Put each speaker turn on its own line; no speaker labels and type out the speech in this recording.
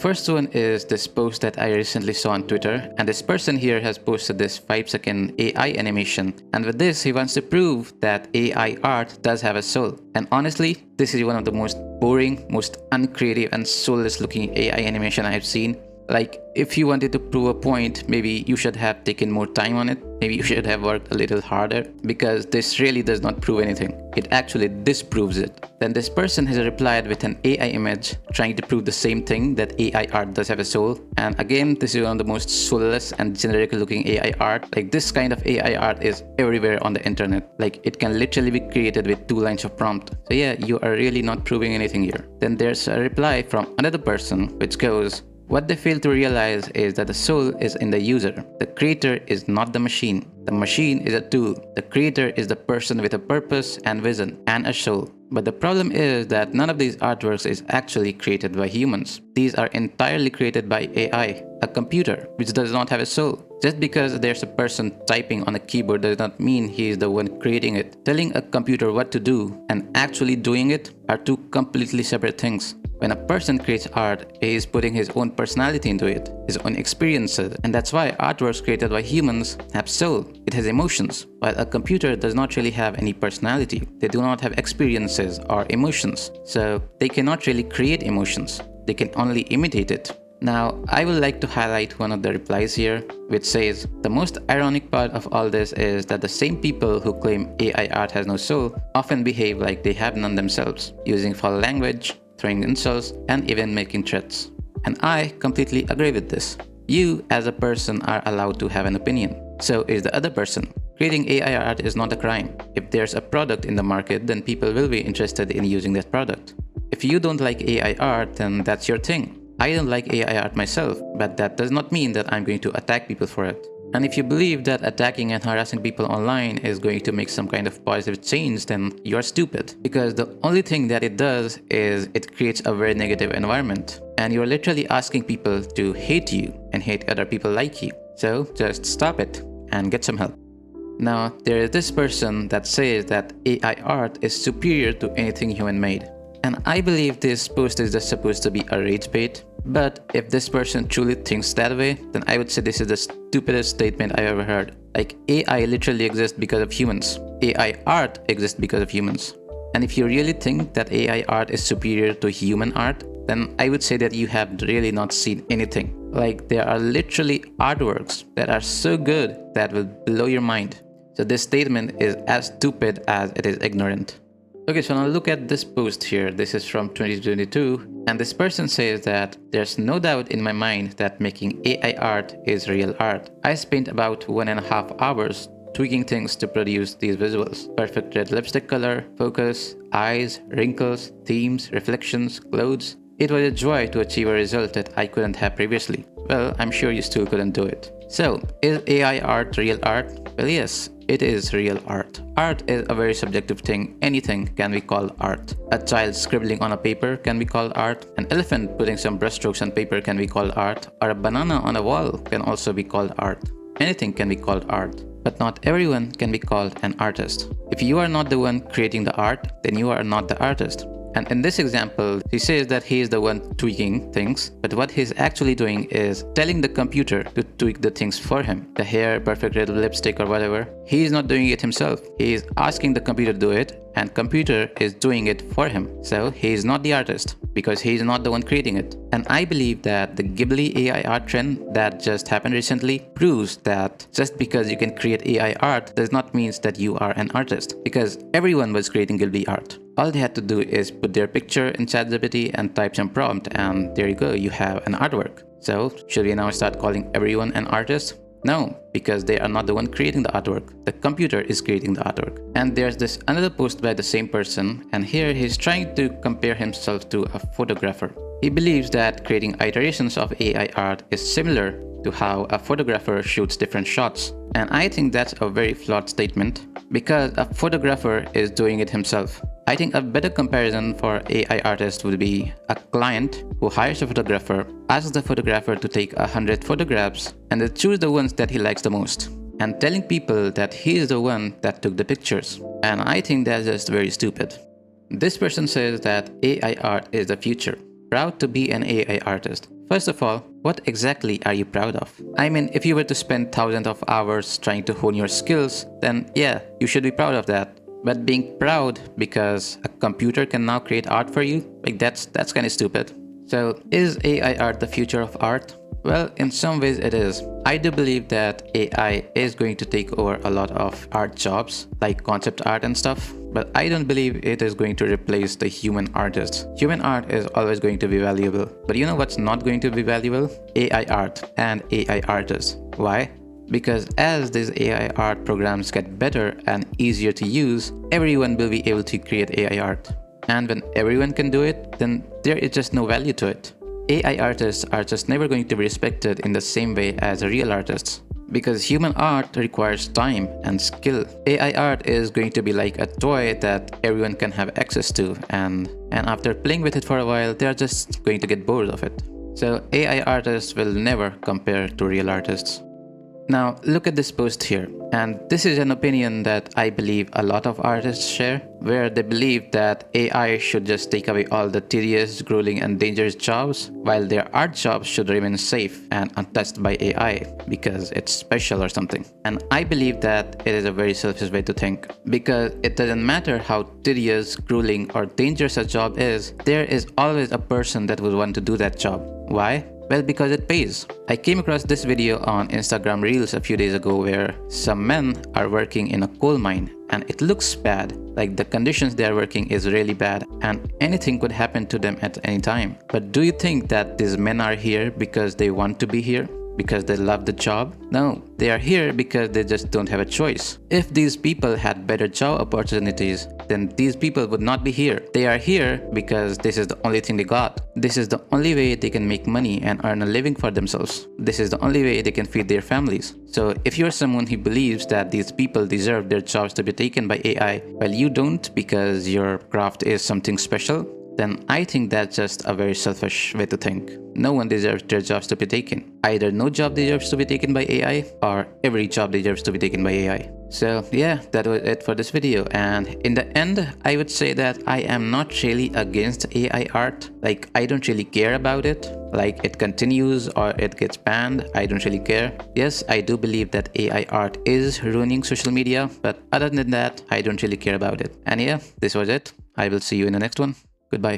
First one is this post that I recently saw on Twitter, and this person here has posted this 5-second AI animation, and with this he wants to prove that AI art does have a soul. And honestly, this is one of the most boring, most uncreative and soulless looking AI animation I have seen. Like, if you wanted to prove a point, maybe you should have taken more time on it. Maybe you should have worked a little harder, because this really does not prove anything. It actually disproves it. Then this person has replied with an AI image trying to prove the same thing, that AI art does have a soul. And again, this is one of the most soulless and generic looking AI art. Like, this kind of AI art is everywhere on the internet. Like, it can literally be created with 2 lines of prompt. So yeah, you are really not proving anything here. Then there's a reply from another person which goes, "What they fail to realize is that the soul is in the user. The creator is not the machine. The machine is a tool. The creator is the person with a purpose and vision and a soul." But the problem is that none of these artworks is actually created by humans. These are entirely created by AI, a computer which does not have a soul. Just because there's a person typing on a keyboard does not mean he is the one creating it. Telling a computer what to do and actually doing it are two completely separate things. When a person creates art, he is putting his own personality into it, his own experiences, and that's why artworks created by humans have soul. It has emotions, while a computer does not really have any personality. They do not have experiences or emotions, so they cannot really create emotions. They can only imitate it. Now, I would like to highlight one of the replies here, which says, "The most ironic part of all this is that the same people who claim AI art has no soul often behave like they have none themselves, using foul language, throwing insults, and even making threats." And I completely agree with this. You, as a person, are allowed to have an opinion. So is the other person. Creating AI art is not a crime. If there's a product in the market, then people will be interested in using that product. If you don't like AI art, then that's your thing. I don't like AI art myself, but that does not mean that I'm going to attack people for it. And if you believe that attacking and harassing people online is going to make some kind of positive change, then you're stupid. Because the only thing that it does is it creates a very negative environment. And you're literally asking people to hate you and hate other people like you. So just stop it and get some help. Now, there is this person that says that AI art is superior to anything human made. And I believe this post is just supposed to be a rage bait. But if this person truly thinks that way, then I would say this is the stupidest statement I've ever heard. Like, AI literally exists because of humans. AI art exists because of humans. And if you really think that AI art is superior to human art, then I would say that you have really not seen anything. Like, there are literally artworks that are so good that will blow your mind. So this statement is as stupid as it is ignorant. Okay, so now look at this post here. This is from 2022, and this person says that there's no doubt in my mind that making AI art is real art. I spent about 1.5 hours tweaking things to produce these visuals. Perfect red lipstick color, focus, eyes, wrinkles, themes, reflections, clothes. It was a joy to achieve a result that I couldn't have previously. Well, I'm sure you still couldn't do it. So, is AI art real art? Well, yes, it is real art. Art is a very subjective thing. Anything can be called art. A child scribbling on a paper can be called art. An elephant putting some brushstrokes on paper can be called art. Or a banana on a wall can also be called art. Anything can be called art. But not everyone can be called an artist. If you are not the one creating the art, then you are not the artist. And in this example, he says that he is the one tweaking things, but what he's actually doing is telling the computer to tweak the things for him. The hair, perfect red lipstick or whatever. He is not doing it himself. He is asking the computer to do it, and computer is doing it for him. So he is not the artist, because he is not the one creating it. And I believe that the Ghibli AI art trend that just happened recently proves that just because you can create AI art does not mean that you are an artist, because everyone was creating Ghibli art. All they had to do is put their picture in ChatGPT and type some prompt, and there you go, you have an artwork. So should we now start calling everyone an artist? No, because they are not the one creating the artwork. The computer is creating the artwork. And there's this another post by the same person, and here he's trying to compare himself to a photographer. He believes that creating iterations of AI art is similar to how a photographer shoots different shots. And I think that's a very flawed statement, because a photographer is doing it himself. I think a better comparison for AI artists would be a client who hires a photographer, asks the photographer to take 100 photographs, and they choose the ones that he likes the most, and telling people that he is the one that took the pictures. And I think that's just very stupid. This person says that AI art is the future. Proud to be an AI artist. First of all, what exactly are you proud of? I mean, if you were to spend thousands of hours trying to hone your skills, then yeah, you should be proud of that. But being proud because a computer can now create art for you, like that's kind of stupid. So is AI art the future of art? Well, in some ways it is. I do believe that AI is going to take over a lot of art jobs, like concept art and stuff, but I don't believe it is going to replace the human artists. Human art is always going to be valuable, but you know what's not going to be valuable? AI art and AI artists. Why? Because as these AI art programs get better and easier to use, everyone will be able to create AI art. And when everyone can do it, then there is just no value to it. AI artists are just never going to be respected in the same way as real artists. Because human art requires time and skill. AI art is going to be like a toy that everyone can have access to, and after playing with it for a while, they are just going to get bored of it. So AI artists will never compare to real artists. Now look at this post here, and this is an opinion that I believe a lot of artists share, where they believe that AI should just take away all the tedious, grueling and dangerous jobs, while their art jobs should remain safe and untouched by AI because it's special or something. And I believe that it is a very selfish way to think, because it doesn't matter how tedious, grueling or dangerous a job is, there is always a person that would want to do that job. Why? Well, because it pays. I came across this video on Instagram Reels a few days ago where some men are working in a coal mine and it looks bad, like the conditions they are working is really bad and anything could happen to them at any time. But do you think that these men are here because they want to be here? Because they love the job? No, they are here because they just don't have a choice. If these people had better job opportunities, then these people would not be here. They are here because this is the only thing they got. This is the only way they can make money and earn a living for themselves. This is the only way they can feed their families. So if you're someone who believes that these people deserve their jobs to be taken by AI, well, you don't because your craft is something special, then I think that's just a very selfish way to think. No one deserves their jobs to be taken. Either no job deserves to be taken by AI or every job deserves to be taken by AI. So yeah, that was it for this video, and in the end I would say that I am not really against AI art. Like, I don't really care about it. Like, it continues or it gets banned, I don't really care. Yes, I do believe that AI art is ruining social media, but other than that I don't really care about it. And yeah, this was it. I will see you in the next one. Goodbye.